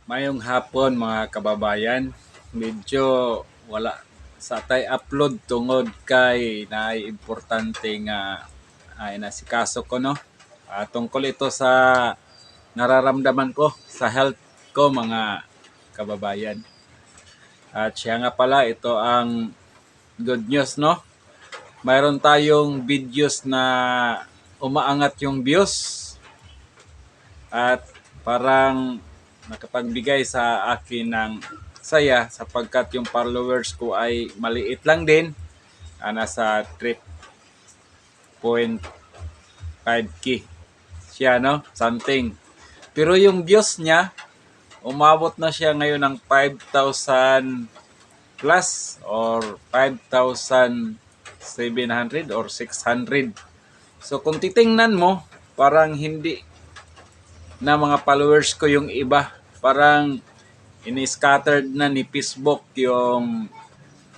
Mayong hapon mga kababayan. Medyo wala sa tay upload tungod kay naay importante nga ay nasikaso ko no. Tungkol ito sa nararamdaman ko sa health ko mga kababayan. At siya nga pala ito ang good news no. Mayroon tayong videos na umaangat yung views at parang nakapagbigay sa akin ng saya sapagkat yung followers ko ay maliit lang din, nasa 3.5k siya no, something. Pero yung views niya, umabot na siya ngayon ng 5,000 plus or 5,700 or 600. So kung titingnan mo, parang hindi na mga followers ko yung iba. Parang ini-scattered na ni Facebook yung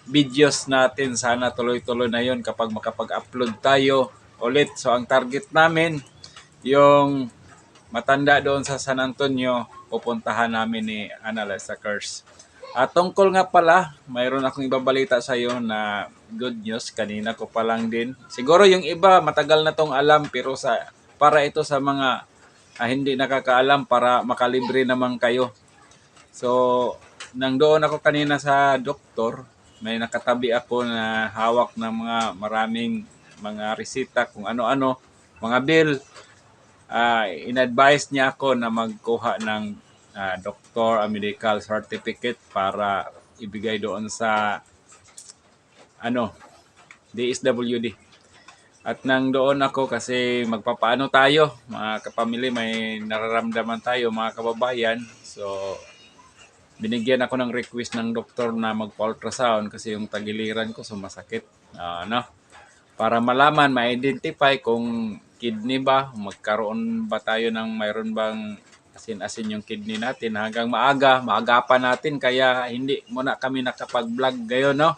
videos natin. Sana tuloy-tuloy na yun kapag makapag-upload tayo ulit. So ang target namin, yung matanda doon sa San Antonio, pupuntahan namin ni Annalisa Curse. At tungkol nga pala, mayroon akong ibabalita sa iyo na good news. Kanina ko pa lang din. Siguro yung iba matagal na tong alam pero para ito sa mga hindi nakakaalam para makalibre naman kayo. So, nang doon ako kanina sa doktor, may nakatabi ako na hawak ng mga maraming mga resita kung ano-ano, mga bill. In-advise niya ako na magkuha ng doctor medical certificate para ibigay doon sa DSWD. At nang doon ako kasi magpapaano tayo, mga kapamilya, may nararamdaman tayo mga kababayan. So, binigyan ako ng request ng doktor na magpa-ultrasound kasi yung tagiliran ko sumasakit. Para malaman, ma-identify kung kidney ba, magkaroon ba tayo ng mayroon bang asin-asin yung kidney natin hanggang maagapan natin kaya hindi muna kami nakapag-vlog ngayon, no?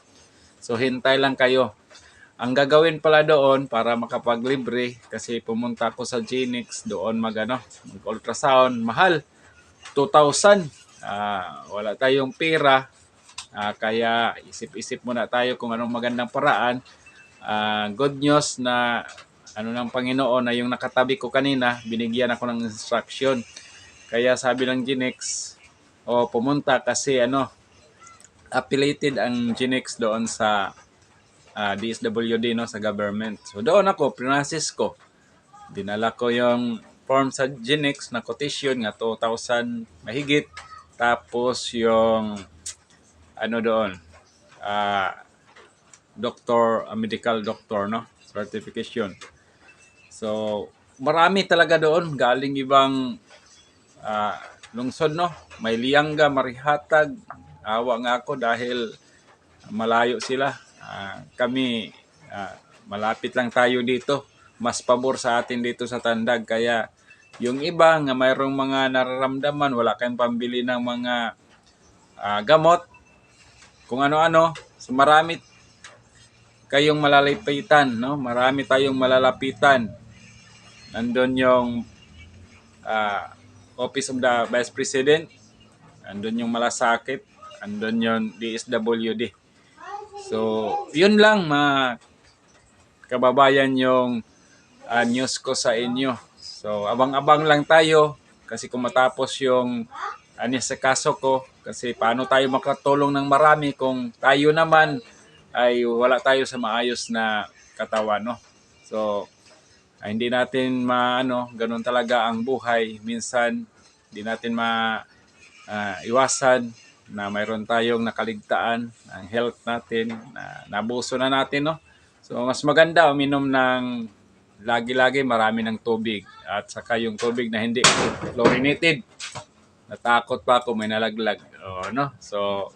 So, hintay lang kayo. Ang gagawin pala doon para makapaglibre kasi pumunta ako sa Genix doon mag-ultrasound. Mahal, 2,000. Wala tayong pera. Kaya isip-isip muna tayo kung anong magandang paraan. Good news na ng Panginoon na yung nakatabi ko kanina, binigyan ako ng instruction. Kaya sabi ng Genix, pumunta kasi affiliated ang Genix doon sa DSWD no, sa government. So doon ako, pinasis ko. Dinala ko yung form sa Genix na quotation nga 2,000 mahigit. Tapos yung doon, medical doctor no, certification. So marami talaga doon galing ibang lungsod no. May Lianga, Marihatag. Awa nga ako dahil malayo sila. Kami malapit lang tayo dito. Mas pabor sa atin dito sa Tandag. Kaya yung iba nga mayroong mga nararamdaman, wala kayong pambili ng mga gamot, kung ano-ano. So marami kayong malalapitan, no? Marami tayong malalapitan. Nandun yung Office of the Vice President. Nandun yung Malasakit. Nandun yung DSWD. So, yun lang mga kababayan yung news ko sa inyo. So, abang-abang lang tayo kasi kung matapos yung sa kaso ko, kasi paano tayo makatulong ng marami kung tayo naman ay wala tayo sa maayos na katawan, no? So, hindi natin ganun talaga ang buhay. Minsan, hindi natin iwasan na mayroon tayong nakaligtaan ng health natin, na nabuso na natin, no? So, mas maganda uminom ng lagi-lagi marami ng tubig at saka yung tubig na hindi chlorinated. Natakot pa ako may nalaglag. No? So,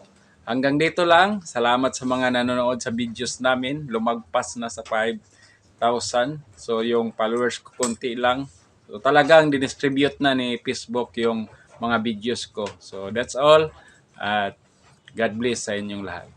hanggang dito lang. Salamat sa mga nanonood sa videos namin. Lumagpas na sa 5,000. So, yung followers ko konti lang. So, talagang dinistribute na ni Facebook yung mga videos ko. So, that's all. At God bless sa inyong lahat.